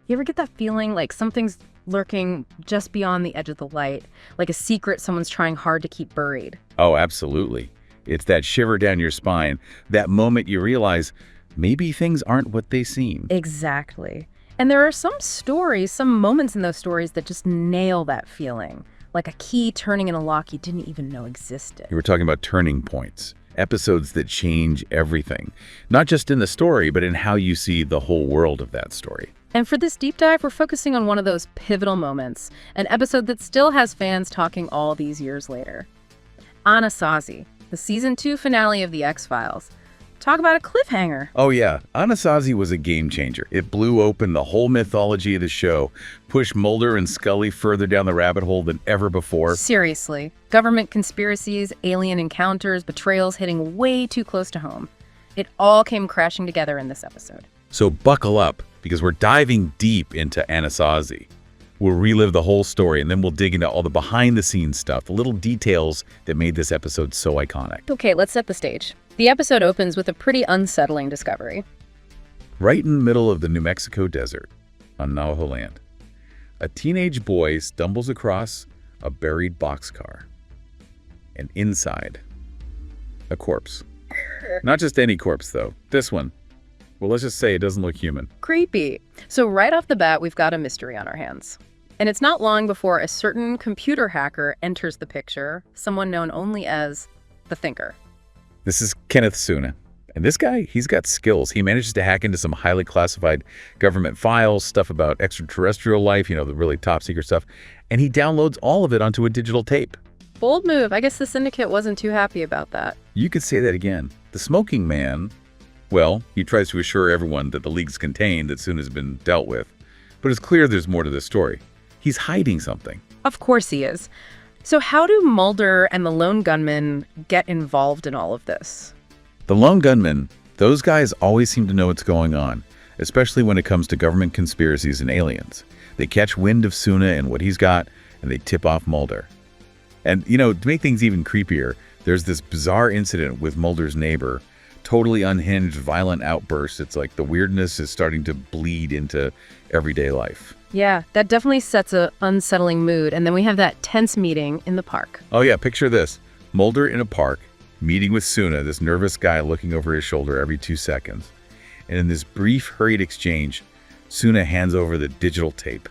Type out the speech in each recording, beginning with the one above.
You ever get that feeling like something's lurking just beyond the edge of the light, like a secret someone's trying hard to keep buried? Oh, absolutely. It's that shiver down your spine, that moment you realize maybe things aren't what they seem. Exactly. And there are some stories, some moments in those stories that just nail that feeling, like a key turning in a lock you didn't even know existed. You were talking about turning points, episodes that change everything, not just in the story, but in how you see the whole world of that story. And for this deep dive, we're focusing on one of those pivotal moments, an episode that still has fans talking all these years later. Anasazi, the season 2 finale of The X-Files. Talk about a cliffhanger. Oh yeah, Anasazi was a game changer. It blew open the whole mythology of the show, pushed Mulder and Scully further down the rabbit hole than ever before. Seriously, government conspiracies, alien encounters, betrayals hitting way too close to home. It all came crashing together in this episode. So buckle up, because we're diving deep into Anasazi. We'll relive the whole story, and then we'll dig into all the behind-the-scenes stuff, the little details that made this episode so iconic. Okay, let's set the stage. The episode opens with a pretty unsettling discovery. Right in the middle of the New Mexico desert, on Navajo land, a teenage boy stumbles across a buried boxcar. And inside, a corpse. Not just any corpse, though. This one. Well, let's just say it doesn't look human. Creepy. So right off the bat, we've got a mystery on our hands. And it's not long before a certain computer hacker enters the picture, someone known only as the Thinker. This is Kenneth Suna. And this guy, he's got skills. He manages to hack into some highly classified government files, stuff about extraterrestrial life, the really top secret stuff. And he downloads all of it onto a digital tape. Bold move. I guess the Syndicate wasn't too happy about that. You could say that again. The smoking man, well, he tries to assure everyone that the leak's contained, that Suna's been dealt with. But it's clear there's more to this story. He's hiding something. Of course he is. So how do Mulder and the lone gunman get involved in all of this? The lone gunmen, those guys always seem to know what's going on, especially when it comes to government conspiracies and aliens. They catch wind of Suna and what he's got, and they tip off Mulder. And, to make things even creepier, there's this bizarre incident with Mulder's neighbor, totally unhinged, violent outbursts. It's like the weirdness is starting to bleed into everyday life. Yeah, that definitely sets an unsettling mood. And then we have that tense meeting in the park. Oh yeah, picture this. Mulder in a park, meeting with Suna, this nervous guy looking over his shoulder every 2 seconds. And in this brief, hurried exchange, Suna hands over the digital tape.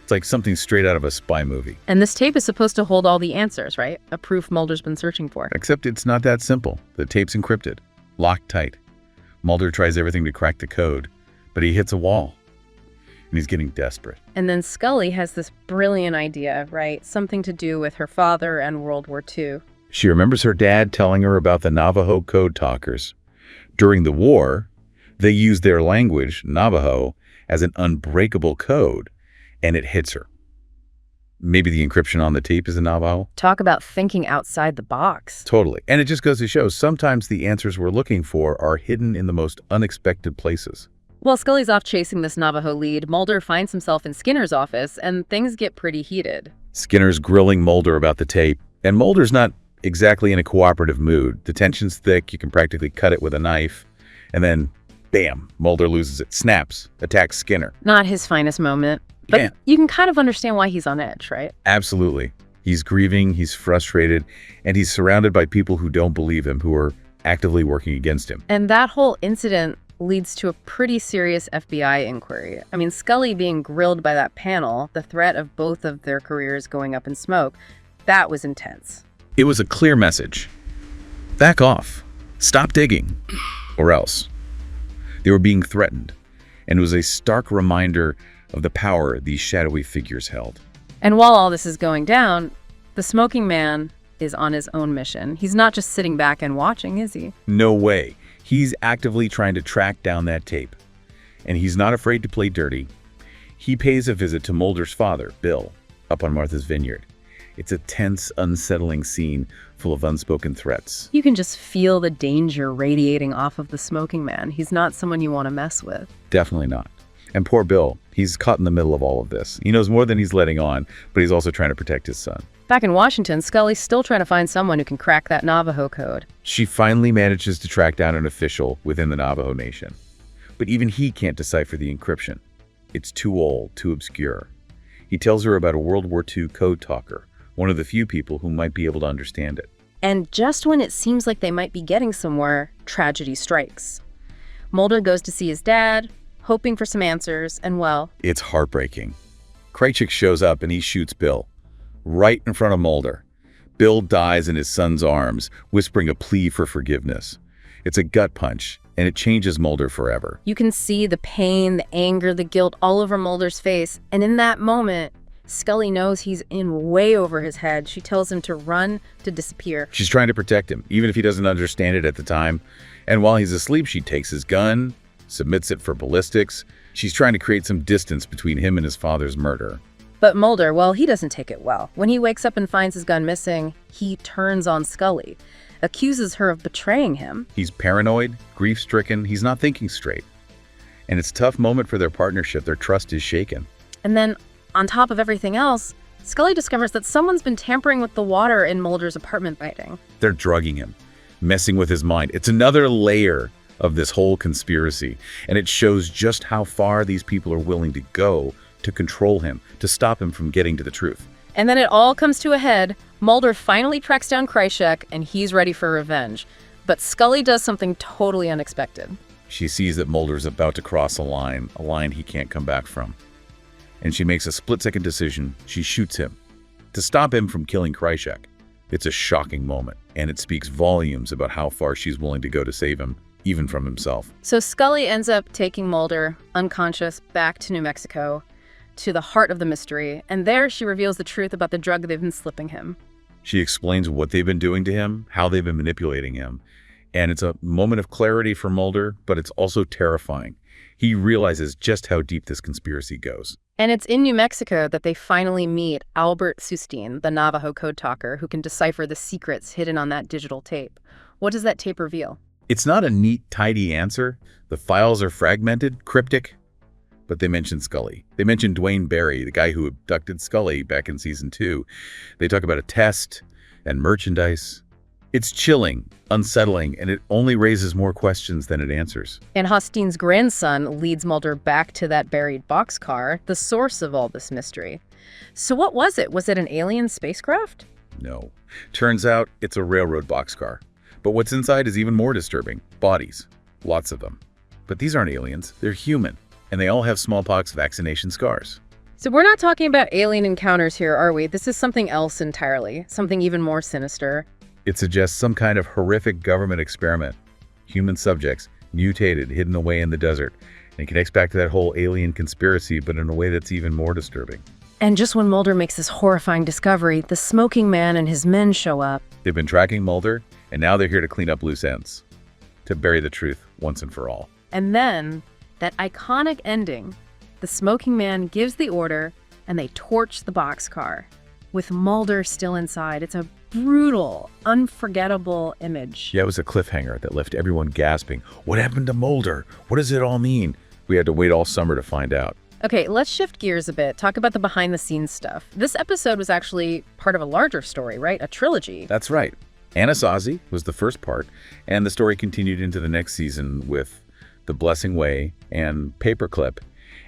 It's like something straight out of a spy movie. And this tape is supposed to hold all the answers, right? A proof Mulder's been searching for. Except it's not that simple. The tape's encrypted, locked tight. Mulder tries everything to crack the code, but he hits a wall. And he's getting desperate. And then Scully has this brilliant idea, right? Something to do with her father and World War II. She remembers her dad telling her about the Navajo code talkers. During the war, they used their language, Navajo, as an unbreakable code, and it hits her. Maybe the encryption on the tape is in Navajo? Talk about thinking outside the box. Totally. And it just goes to show, sometimes the answers we're looking for are hidden in the most unexpected places. While Scully's off chasing this Navajo lead, Mulder finds himself in Skinner's office, and things get pretty heated. Skinner's grilling Mulder about the tape, and Mulder's not exactly in a cooperative mood. The tension's thick, you can practically cut it with a knife, and then, bam, Mulder loses it, snaps, attacks Skinner. Not his finest moment, but you can kind of understand why he's on edge, right? Absolutely. He's grieving, he's frustrated, and he's surrounded by people who don't believe him, who are actively working against him. And that whole incident leads to a pretty serious FBI inquiry. I mean, Scully being grilled by that panel, the threat of both of their careers going up in smoke, that was intense. It was a clear message. Back off. Stop digging. Or else. They were being threatened, and it was a stark reminder of the power these shadowy figures held. And while all this is going down, the smoking man is on his own mission. He's not just sitting back and watching, is he? No way. He's actively trying to track down that tape. And he's not afraid to play dirty. He pays a visit to Mulder's father, Bill, up on Martha's Vineyard. It's a tense, unsettling scene full of unspoken threats. You can just feel the danger radiating off of the smoking man. He's not someone you want to mess with. Definitely not. And poor Bill, he's caught in the middle of all of this. He knows more than he's letting on, but he's also trying to protect his son. Back in Washington, Scully's still trying to find someone who can crack that Navajo code. She finally manages to track down an official within the Navajo Nation. But even he can't decipher the encryption. It's too old, too obscure. He tells her about a World War II code talker, one of the few people who might be able to understand it. And just when it seems like they might be getting somewhere, tragedy strikes. Mulder goes to see his dad, hoping for some answers, and well... It's heartbreaking. Krychek shows up and he shoots Bill, right in front of Mulder. Bill dies in his son's arms, whispering a plea for forgiveness. It's a gut punch, and it changes Mulder forever. You can see the pain, the anger, the guilt all over Mulder's face, and in that moment, Scully knows he's in way over his head. She tells him to run, to disappear. She's trying to protect him, even if he doesn't understand it at the time. And while he's asleep, she takes his gun, submits it for ballistics. She's trying to create some distance between him and his father's murder. But Mulder, well, he doesn't take it well. When he wakes up and finds his gun missing, he turns on Scully, accuses her of betraying him. He's paranoid, grief-stricken, he's not thinking straight. And it's a tough moment for their partnership. Their trust is shaken. And then, on top of everything else, Scully discovers that someone's been tampering with the water in Mulder's apartment building. They're drugging him, messing with his mind. It's another layer of this whole conspiracy, and it shows just how far these people are willing to go to control him, to stop him from getting to the truth. And then it all comes to a head. Mulder finally tracks down Krychek, and he's ready for revenge. But Scully does something totally unexpected. She sees that Mulder's about to cross a line he can't come back from. And she makes a split-second decision. She shoots him to stop him from killing Krychek. It's a shocking moment, and it speaks volumes about how far she's willing to go to save him, even from himself. So Scully ends up taking Mulder, unconscious, back to New Mexico, to the heart of the mystery, and there she reveals the truth about the drug they've been slipping him. She explains what they've been doing to him, how they've been manipulating him, and it's a moment of clarity for Mulder, but it's also terrifying. He realizes just how deep this conspiracy goes. And it's in New Mexico that they finally meet Albert Sustin, the Navajo code talker who can decipher the secrets hidden on that digital tape. What does that tape reveal? It's not a neat, tidy answer. The files are fragmented, cryptic, but they mention Scully. They mention Dwayne Barry, the guy who abducted Scully back in season 2. They talk about a test and merchandise. It's chilling, unsettling, and it only raises more questions than it answers. And Hostin's grandson leads Mulder back to that buried boxcar, the source of all this mystery. So what was it? Was it an alien spacecraft? No. Turns out it's a railroad boxcar. But what's inside is even more disturbing. Bodies. Lots of them. But these aren't aliens. They're human. And they all have smallpox vaccination scars. So we're not talking about alien encounters here, are we? This is something else entirely. Something even more sinister. It suggests some kind of horrific government experiment. Human subjects, mutated, hidden away in the desert. And it connects back to that whole alien conspiracy, but in a way that's even more disturbing. And just when Mulder makes this horrifying discovery, the smoking man and his men show up. They've been tracking Mulder, and now they're here to clean up loose ends. To bury the truth once and for all. And then, that iconic ending, the smoking man gives the order, and they torch the boxcar, with Mulder still inside. It's a brutal, unforgettable image. Yeah, it was a cliffhanger that left everyone gasping. What happened to Mulder? What does it all mean? We had to wait all summer to find out. Okay, let's shift gears a bit, talk about the behind-the-scenes stuff. This episode was actually part of a larger story, right? A trilogy. That's right. Anasazi was the first part, and the story continued into the next season with The Blessing Way and Paperclip.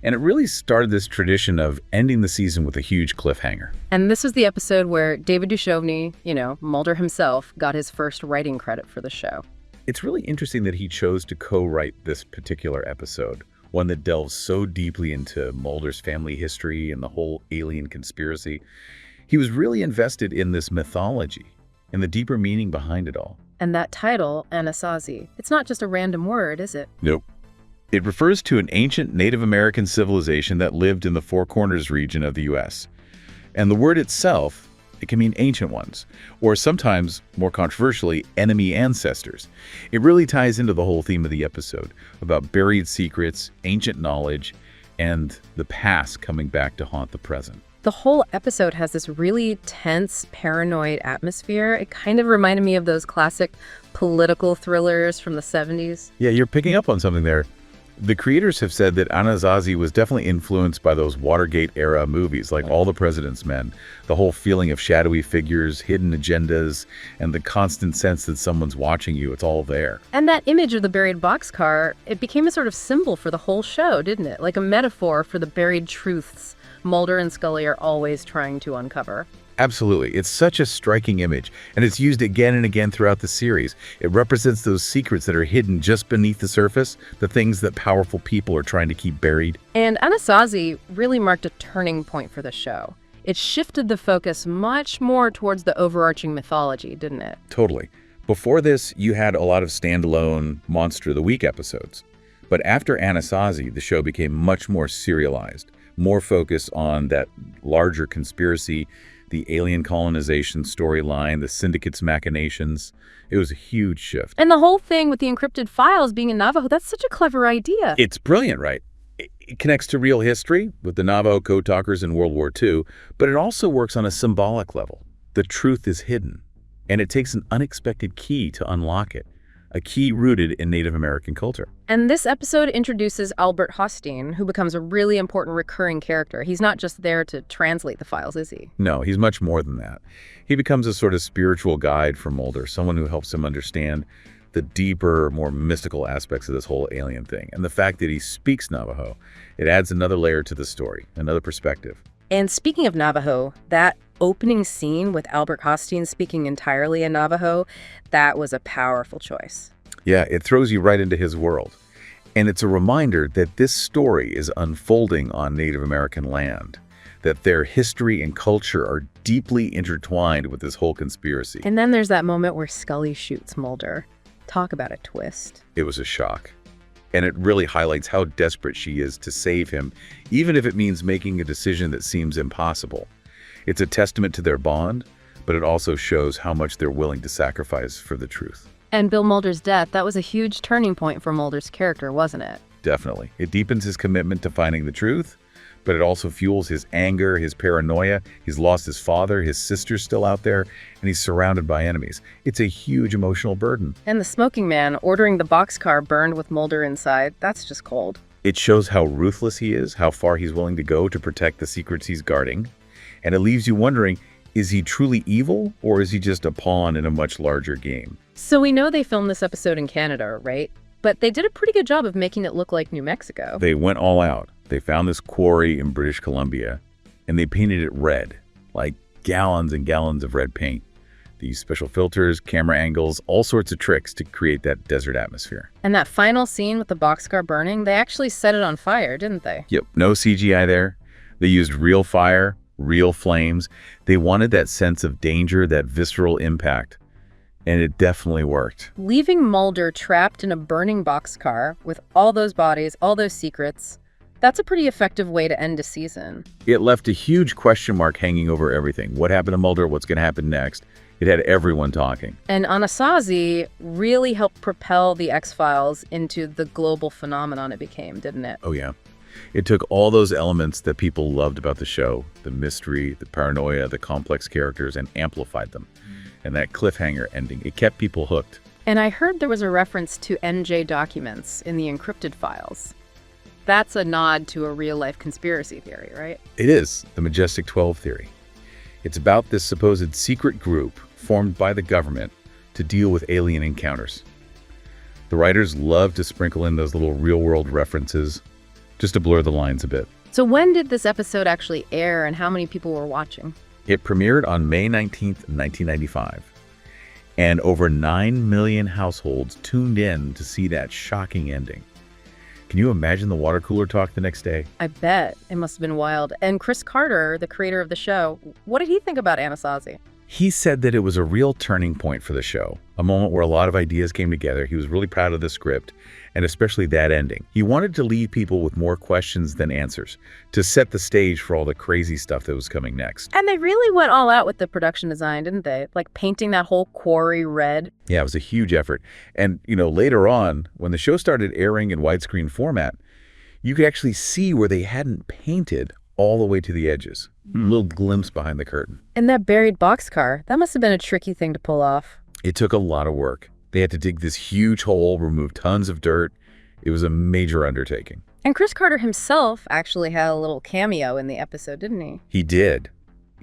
And it really started this tradition of ending the season with a huge cliffhanger. And this was the episode where David Duchovny, Mulder himself, got his first writing credit for the show. It's really interesting that he chose to co-write this particular episode, one that delves so deeply into Mulder's family history and the whole alien conspiracy. He was really invested in this mythology and the deeper meaning behind it all. And that title, Anasazi, it's not just a random word, is it? Nope. It refers to an ancient Native American civilization that lived in the Four Corners region of the U.S. And the word itself, it can mean ancient ones, or sometimes, more controversially, enemy ancestors. It really ties into the whole theme of the episode, about buried secrets, ancient knowledge, and the past coming back to haunt the present. The whole episode has this really tense, paranoid atmosphere. It kind of reminded me of those classic political thrillers from the 70s. Yeah, you're picking up on something there. The creators have said that Anasazi was definitely influenced by those Watergate-era movies, like All the President's Men. The whole feeling of shadowy figures, hidden agendas, and the constant sense that someone's watching you. It's all there. And that image of the buried boxcar, it became a sort of symbol for the whole show, didn't it? Like a metaphor for the buried truths Mulder and Scully are always trying to uncover. Absolutely. It's such a striking image, and it's used again and again throughout the series. It represents those secrets that are hidden just beneath the surface, the things that powerful people are trying to keep buried. And Anasazi really marked a turning point for the show. It shifted the focus much more towards the overarching mythology, didn't it? Totally. Before this, you had a lot of standalone Monster of the Week episodes. But after Anasazi, the show became much more serialized, more focused on that larger conspiracy, the alien colonization storyline, the syndicate's machinations. It was a huge shift. And the whole thing with the encrypted files being in Navajo, that's such a clever idea. It's brilliant, right? It connects to real history with the Navajo code talkers in World War II, but it also works on a symbolic level. The truth is hidden, and it takes an unexpected key to unlock it, a key rooted in Native American culture. And this episode introduces Albert Hosteen, who becomes a really important recurring character. He's not just there to translate the files, is he? No, he's much more than that. He becomes a sort of spiritual guide for Mulder, someone who helps him understand the deeper, more mystical aspects of this whole alien thing. And the fact that he speaks Navajo, it adds another layer to the story, another perspective. And speaking of Navajo, that opening scene with Albert Hosteen speaking entirely in Navajo, that was a powerful choice. Yeah, it throws you right into his world. And it's a reminder that this story is unfolding on Native American land, that their history and culture are deeply intertwined with this whole conspiracy. And then there's that moment where Scully shoots Mulder. Talk about a twist. It was a shock. And it really highlights how desperate she is to save him, even if it means making a decision that seems impossible. It's a testament to their bond, but it also shows how much they're willing to sacrifice for the truth. And Bill Mulder's death, that was a huge turning point for Mulder's character, wasn't it? Definitely. It deepens his commitment to finding the truth, but it also fuels his anger, his paranoia. He's lost his father, his sister's still out there, and he's surrounded by enemies. It's a huge emotional burden. And the smoking man ordering the boxcar burned with Mulder inside, that's just cold. It shows how ruthless he is, how far he's willing to go to protect the secrets he's guarding. And it leaves you wondering, is he truly evil, or is he just a pawn in a much larger game? So we know they filmed this episode in Canada, right? But they did a pretty good job of making it look like New Mexico. They went all out. They found this quarry in British Columbia, and they painted it red, like gallons and gallons of red paint. They used special filters, camera angles, all sorts of tricks to create that desert atmosphere. And that final scene with the boxcar burning, they actually set it on fire, didn't they? Yep, no CGI there. They used real fire, real flames. They wanted that sense of danger, that visceral impact. And it definitely worked. Leaving Mulder trapped in a burning boxcar with all those bodies, all those secrets, that's a pretty effective way to end a season. It left a huge question mark hanging over everything. What happened to Mulder? What's going to happen next? It had everyone talking. And Anasazi really helped propel the X-Files into the global phenomenon it became, didn't it? Oh, yeah. It took all those elements that people loved about the show, the mystery, the paranoia, the complex characters, and amplified them. And that cliffhanger ending, it kept people hooked. And I heard there was a reference to NJ documents in the encrypted files. That's a nod to a real-life conspiracy theory, right? It is, the Majestic 12 theory. It's about this supposed secret group formed by the government to deal with alien encounters. The writers love to sprinkle in those little real-world references just to blur the lines a bit. So when did this episode actually air and how many people were watching? It premiered on May 19th, 1995, and over 9 million households tuned in to see that shocking ending. Can you imagine the water cooler talk the next day? I bet. It must have been wild. And Chris Carter, the creator of the show, what did he think about Anasazi? He said that it was a real turning point for the show, a moment where a lot of ideas came together. He was really proud of the script, and especially that ending. He wanted to leave people with more questions than answers, to set the stage for all the crazy stuff that was coming next. And they really went all out with the production design, didn't they? Like painting that whole quarry red. Yeah, it was a huge effort. And, later on, when the show started airing in widescreen format, you could actually see where they hadn't painted all the way to the edges. A little glimpse behind the curtain. And that buried boxcar, that must have been a tricky thing to pull off. It took a lot of work. They had to dig this huge hole, remove tons of dirt, It was a major undertaking. And Chris Carter himself actually had a little cameo in the episode, didn't he? He did.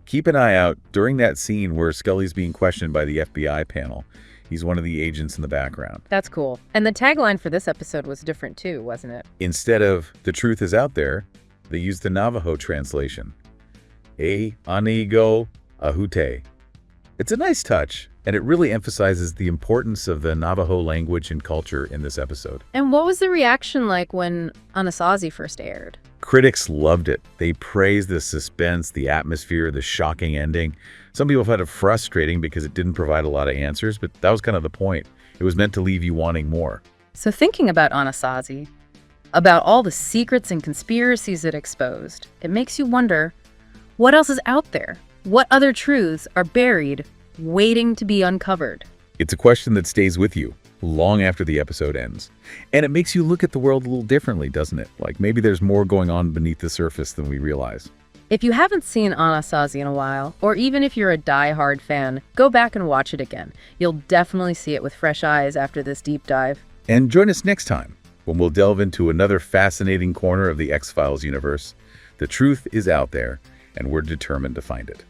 Keep an eye out during that scene where Scully's being questioned by the FBI panel. He's one of the agents in the background. That's cool. And the tagline for this episode was different too, wasn't it? Instead of "the truth is out there," they used the Navajo translation. E anigo ahute. It's a nice touch, and it really emphasizes the importance of the Navajo language and culture in this episode. And what was the reaction like when Anasazi first aired? Critics loved it. They praised the suspense, the atmosphere, the shocking ending. Some people found it frustrating because it didn't provide a lot of answers, but that was kind of the point. It was meant to leave you wanting more. So thinking about Anasazi, about all the secrets and conspiracies it exposed, it makes you wonder, what else is out there? What other truths are buried, waiting to be uncovered? It's a question that stays with you long after the episode ends. And it makes you look at the world a little differently, doesn't it? Like maybe there's more going on beneath the surface than we realize. If you haven't seen Anasazi in a while, or even if you're a die-hard fan, go back and watch it again. You'll definitely see it with fresh eyes after this deep dive. And join us next time when we'll delve into another fascinating corner of the X-Files universe. The truth is out there, and we're determined to find it.